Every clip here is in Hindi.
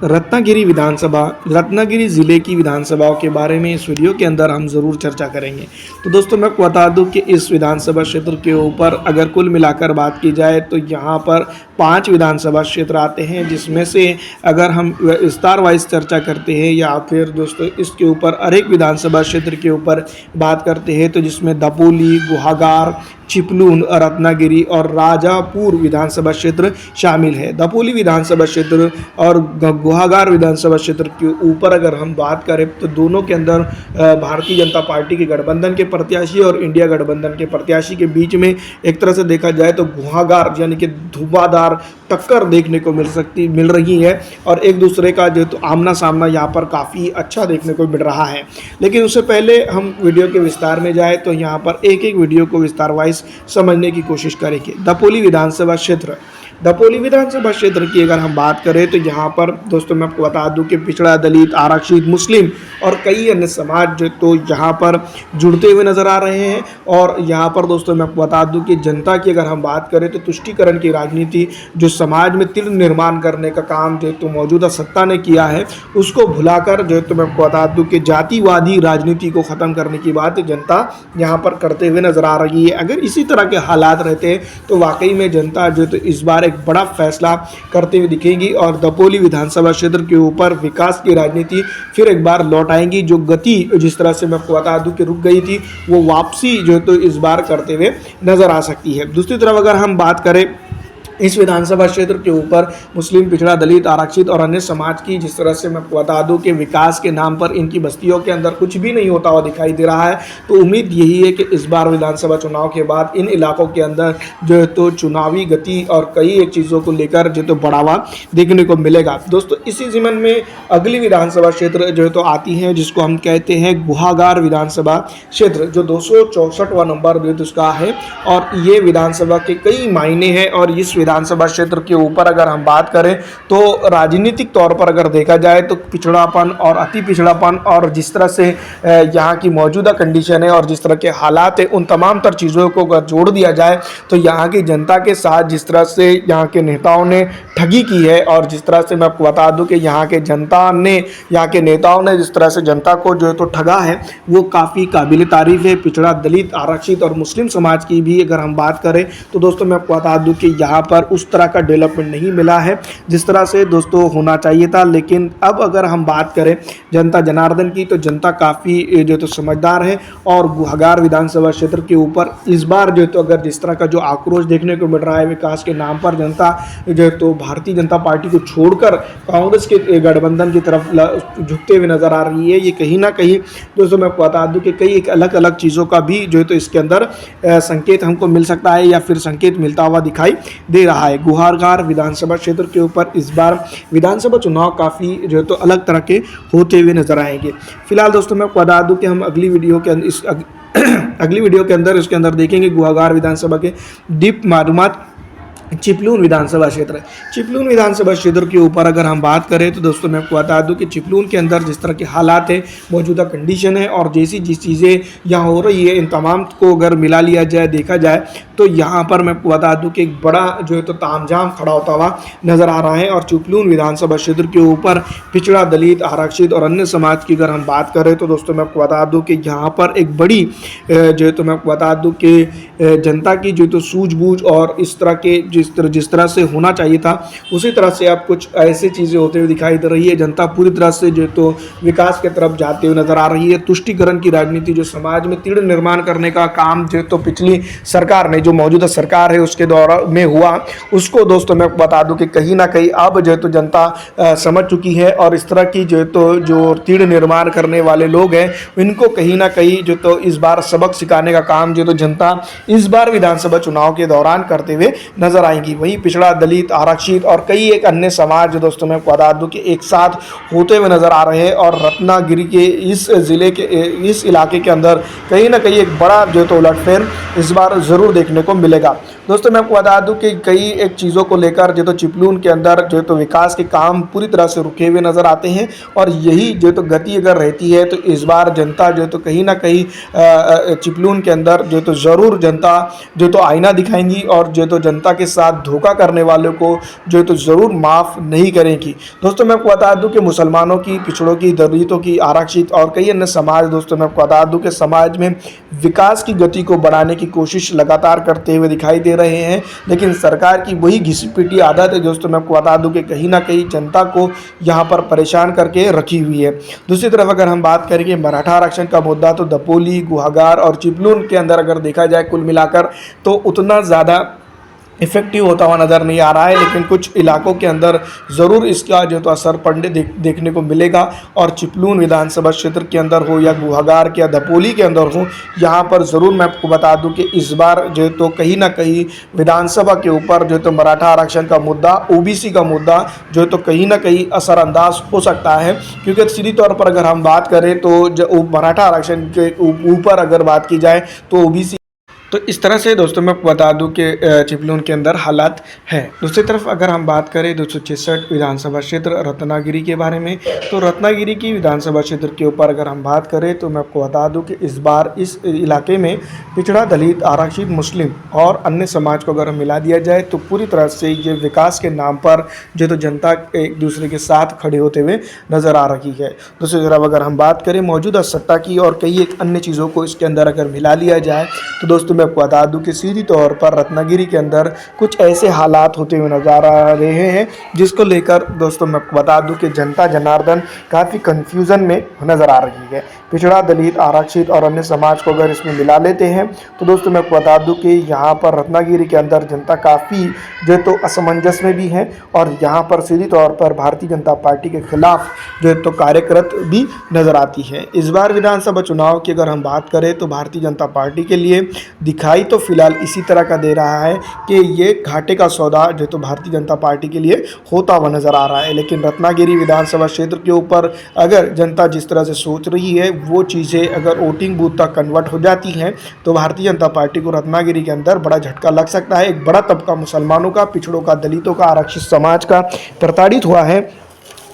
रत्नागिरी विधानसभा, रत्नागिरी ज़िले की विधानसभाओं के बारे में इस वीडियो के अंदर हम ज़रूर चर्चा करेंगे। तो दोस्तों मैं आपको बता दूं कि इस विधानसभा क्षेत्र के ऊपर अगर कुल मिलाकर बात की जाए तो यहाँ पर 5 विधानसभा क्षेत्र आते हैं, जिसमें से अगर हम विस्तार वाइज चर्चा करते हैं या फिर दोस्तों इसके ऊपर हर एक विधानसभा क्षेत्र के ऊपर बात करते हैं तो जिसमें दपोली, गुहागर, चिपलून, रत्नागिरी और राजापुर विधानसभा क्षेत्र शामिल है। दपोली विधानसभा क्षेत्र और गुहागर विधानसभा क्षेत्र के ऊपर अगर हम बात करें तो दोनों के अंदर भारतीय जनता पार्टी के गठबंधन के प्रत्याशी और इंडिया गठबंधन के प्रत्याशी के बीच में एक तरह से देखा जाए तो गुहागर यानी कि धुआंधार टक्कर देखने को मिल रही है और एक दूसरे का जो तो आमना सामना यहाँ पर काफ़ी अच्छा देखने को मिल रहा है। लेकिन उससे पहले हम वीडियो के विस्तार में जाए तो यहाँ पर एक एक वीडियो को विस्तार वाइज समझने की कोशिश करेंगे। दपोली विधानसभा क्षेत्र, दपोली विधानसभा क्षेत्र की अगर हम बात करें तो यहाँ पर दोस्तों मैं आपको बता दूं कि पिछड़ा, दलित, आरक्षित, मुस्लिम और कई अन्य समाज जो तो यहाँ पर जुड़ते हुए नजर आ रहे हैं। और यहाँ पर दोस्तों मैं आपको बता दूं कि जनता की अगर हम बात करें तो तुष्टीकरण की राजनीति जो समाज में तीव्र निर्माण करने का काम जो तो मौजूदा सत्ता ने किया है उसको भुलाकर जो तो मैं आपको बता दूं कि जातिवादी राजनीति को ख़त्म करने की बात जनता यहाँ पर करते हुए नजर आ रही है। अगर इसी तरह के हालात रहते हैं तो वाकई में जनता जो तो इस बार एक बड़ा फैसला करते हुए दिखेगी और दपोली विधानसभा क्षेत्र के ऊपर विकास की राजनीति फिर एक बार लौट आएंगी। जो गति जिस तरह से मैं आपको बता दूं कि रुक गई थी वो वापसी जो तो इस बार करते हुए नजर आ सकती है। दूसरी तरफ अगर हम बात करें इस विधानसभा क्षेत्र के ऊपर मुस्लिम, पिछड़ा, दलित, आरक्षित और अन्य समाज की, जिस तरह से मैं आपको बता दूं कि विकास के नाम पर इनकी बस्तियों के अंदर कुछ भी नहीं होता हुआ दिखाई दे रहा है, तो उम्मीद यही है कि इस बार विधानसभा चुनाव के बाद इन इलाकों के अंदर जो है तो चुनावी गति और कई एक चीज़ों को लेकर जो तो बढ़ावा देखने को मिलेगा। दोस्तों इसी ज़िमन में अगली विधानसभा क्षेत्र जो है तो आती है जिसको हम कहते हैं गुहागर विधानसभा क्षेत्र, जो 264वां नंबर जो उसका है और ये विधानसभा के कई मायने हैं। और इस विधानसभा क्षेत्र के ऊपर अगर हम बात करें तो राजनीतिक तौर पर अगर देखा जाए तो पिछड़ापन और अति पिछड़ापन और जिस तरह से यहाँ की मौजूदा कंडीशन है और जिस तरह के हालात है उन तमाम तर चीज़ों को अगर जोड़ दिया जाए तो यहाँ की जनता के साथ जिस तरह से यहाँ के नेताओं ने ठगी की है और जिस तरह से मैं आपको बता दूं कि यहाँ के नेताओं ने जिस तरह से जनता को जो है तो ठगा है वो काफ़ी काबिल तारीफ है। पिछड़ा, दलित, आरक्षित और मुस्लिम समाज की भी अगर हम बात करें तो दोस्तों मैं आपको बता दूं कि यहाँ पर उस तरह का डेवलपमेंट नहीं मिला है जिस तरह से दोस्तों होना चाहिए था। लेकिन अब अगर हम बात करें जनता जनार्दन की तो जनता काफ़ी जो तो समझदार है और गुहागर विधानसभा क्षेत्र के ऊपर इस बार जो तो अगर जिस तरह का जो आक्रोश देखने को मिल रहा है विकास के नाम पर, जनता जो तो भारतीय जनता पार्टी को छोड़कर कांग्रेस के गठबंधन की तरफ झुकते हुए नजर आ रही है। ये कहीं ना कहीं दोस्तों मैं आपको बता दूं कि कई एक अलग अलग चीज़ों का भी जो है तो इसके अंदर संकेत हमको मिल सकता है या फिर संकेत मिलता हुआ दिखाई दे रहा है। गुहागर विधानसभा क्षेत्र के ऊपर इस बार विधानसभा चुनाव काफ़ी जो है तो अलग तरह के होते हुए नजर आएंगे। फिलहाल दोस्तों मैं आपको बता दूं कि हम अगली वीडियो के अंदर अगली वीडियो के अंदर इसके अंदर देखेंगे गुहागर विधानसभा के डीप मालूमात। चिपलून विधानसभा क्षेत्र, चिपलून विधानसभा क्षेत्र के ऊपर अगर हम बात करें तो दोस्तों मैं आपको बता दूं कि चिपलून के अंदर जिस तरह के हालात है, मौजूदा कंडीशन है और जैसी जिस चीज़ें यहाँ हो रही है इन तमाम को अगर मिला लिया जाए, देखा जाए तो यहाँ पर मैं आपको बता दूं कि एक बड़ा जो है तो तामझाम खड़ा होता हुआ नज़र आ रहा है। और चिपलून विधानसभा क्षेत्र के ऊपर पिछड़ा, दलित, आरक्षित और अन्य समाज की अगर हम बात करें तो दोस्तों मैं आपको बता दूं कि यहाँ पर एक बड़ी जो है तो मैं आपको बता दूं कि जनता की जो तो सूझबूझ और इस तरह के जिस तरह से होना चाहिए था उसी तरह से अब कुछ ऐसी चीज़ें होते हुए दिखाई दे रही है। जनता पूरी तरह से जो तो विकास की तरफ जाते हुए नजर आ रही है। तुष्टीकरण की राजनीति जो समाज में तीव्र निर्माण करने का काम जो तो पिछली सरकार ने, जो मौजूदा सरकार है उसके दौरान में हुआ, उसको दोस्तों मैं बता दूं कि कहीं ना कहीं अब जो तो जनता समझ चुकी है और इस तरह की जो तीव्र निर्माण करने वाले लोग हैं इनको कहीं ना कहीं जो तो इस बार सबक सिखाने का काम जो तो जनता इस बार विधानसभा चुनाव के दौरान करते हुए नजर आएंगी। वहीं पिछड़ा, दलित, आरक्षित और कई एक अन्य समाज दोस्तों मैं बता दूं कि एक साथ होते हुए नजर आ रहे हैं और रत्नागिरी के इस जिले के इस इलाके के अंदर कहीं ना कहीं एक बड़ा जो तो उलटफेर इस बार ज़रूर देखने को मिलेगा। दोस्तों मैं आपको बता दूं कि कई एक चीज़ों को लेकर जो तो चिपलून के अंदर जो तो विकास के काम पूरी तरह से रुके हुए नज़र आते हैं और यही जो तो गति अगर रहती है तो इस बार जनता जो तो कहीं ना कहीं चिपलून के अंदर जो तो ज़रूर जनता जो तो आईना दिखाएंगी और जो तो जनता के साथ धोखा करने वालों को जो है तो ज़रूर माफ़ नहीं करेगी। दोस्तों मैं आपको बता दूं कि मुसलमानों की, पिछड़ों की, दलितों की, आरक्षित और कई अन्य समाज, दोस्तों मैं आपको बता दूं कि समाज में विकास की गति को बढ़ाने की कोशिश लगातार करते हुए दिखाई दे रहे हैं, लेकिन सरकार की वही घिसी पिटी आदत है दोस्तों मैं आपको बता दूं कि कहीं ना कहीं जनता को यहाँ पर परेशान करके रखी हुई है। दूसरी तरफ अगर हम बात करेंगे मराठा आरक्षण का मुद्दा, तो दपोली, गुहागर और चिपलून के अंदर अगर देखा जाए कुल मिलाकर तो उतना ज़्यादा इफेक्टिव होता हुआ नज़र नहीं आ रहा है, लेकिन कुछ इलाकों के अंदर ज़रूर इसका जो तो असर पड़ने देखने को मिलेगा। और चिपलून विधानसभा क्षेत्र के अंदर हो या गुहागर के या दपोली के अंदर हो, यहाँ पर ज़रूर मैं आपको बता दूं कि इस बार जो तो कहीं ना कहीं विधानसभा के ऊपर जो तो मराठा आरक्षण का मुद्दा, ओबीसी का मुद्दा जो तो कहीं ना कहीं असरअंदाज हो सकता है। क्योंकि सीधी तौर पर अगर हम बात करें तो जो मराठा आरक्षण के ऊपर अगर बात की जाए तो ओबीसी, तो इस तरह से दोस्तों मैं आपको बता दूं कि चिपलून के अंदर हालात है। दूसरी तरफ अगर हम बात करें 266 विधानसभा क्षेत्र रत्नागिरी के बारे में, तो रत्नागिरी की विधानसभा क्षेत्र के ऊपर अगर हम बात करें तो मैं आपको बता दूं कि इस बार इस इलाके में पिछड़ा, दलित, आरक्षित, मुस्लिम और अन्य समाज को अगर हम मिला दिया जाए तो पूरी तरह से ये विकास के नाम पर जो तो जनता एक दूसरे के साथ खड़े होते हुए नज़र आ रही है। दूसरी तरफ अगर हम बात करें मौजूदा सत्ता की और कई एक अन्य चीज़ों को इसके अंदर अगर मिला लिया जाए तो दोस्तों आपको बता दूं कि सीधी तौर पर रत्नागिरी के अंदर कुछ ऐसे हालात होते हुए नजर आ रहे हैं जिसको लेकर दोस्तों मैं आपको बता दूं कि जनता जनार्दन काफ़ी कंफ्यूजन में नजर आ रही है। पिछड़ा, दलित, आरक्षित और अन्य समाज को अगर इसमें मिला लेते हैं तो दोस्तों मैं आपको बता दूं कि यहाँ पर रत्नागिरी के अंदर जनता काफ़ी जो तो असमंजस में भी है और यहाँ पर सीधी तौर पर भारतीय जनता पार्टी के खिलाफ जो तो कार्यरत भी नजर आती है। इस बार विधानसभा चुनाव की अगर हम बात करें तो भारतीय जनता पार्टी के लिए दिखाई तो फिलहाल इसी तरह का दे रहा है कि ये घाटे का सौदा जो तो भारतीय जनता पार्टी के लिए होता हुआ नजर आ रहा है। लेकिन रत्नागिरी विधानसभा क्षेत्र के ऊपर अगर जनता जिस तरह से सोच रही है वो चीज़ें अगर वोटिंग बूथ तक कन्वर्ट हो जाती हैं तो भारतीय जनता पार्टी को रत्नागिरी के अंदर बड़ा झटका लग सकता है। एक बड़ा तबका मुसलमानों का, पिछड़ों का, दलितों का, आरक्षित समाज का प्रताड़ित हुआ है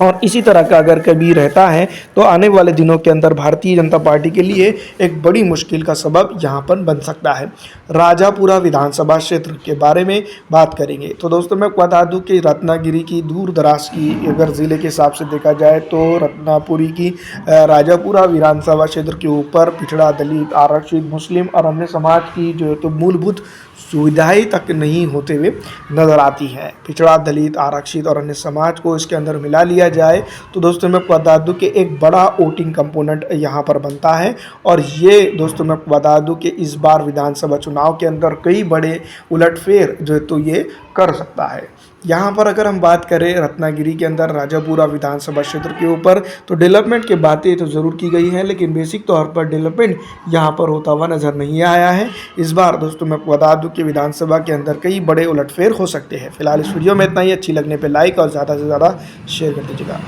और इसी तरह का अगर कभी रहता है तो आने वाले दिनों के अंदर भारतीय जनता पार्टी के लिए एक बड़ी मुश्किल का सबब यहाँ पर बन सकता है। राजापुरा विधानसभा क्षेत्र के बारे में बात करेंगे तो दोस्तों मैं बता दूं कि रत्नागिरी की दूर दराज की अगर ज़िले के हिसाब से देखा जाए तो रत्नापुरी की राजापुरा विधानसभा क्षेत्र के ऊपर पिछड़ा, दलित, आरक्षित, मुस्लिम और अन्य समाज की जो है तो मूलभूत सुविधाएं तक नहीं होते हुए नज़र आती है। पिछड़ा, दलित, आरक्षित और अन्य समाज को इसके अंदर मिला लिया जाए तो दोस्तों मैं बता दूं कि एक बड़ा वोटिंग कंपोनेंट यहाँ पर बनता है और ये दोस्तों मैं बता दूं कि इस बार विधानसभा चुनाव के अंदर कई बड़े उलटफेर जो है तो ये कर सकता है। यहाँ पर अगर हम बात करें रत्नागिरी के अंदर राजापुरा विधानसभा क्षेत्र के ऊपर तो डेवलपमेंट की बातें तो ज़रूर की गई हैं, लेकिन बेसिक तौर पर डेवलपमेंट यहाँ पर होता हुआ नज़र नहीं आया है। इस बार दोस्तों मैं बता दूं कि विधानसभा के अंदर कई बड़े उलटफेर हो सकते हैं। फिलहाल इस वीडियो में इतना ही। अच्छी लगने पर लाइक और ज़्यादा से ज़्यादा शेयर कर दीजिएगा।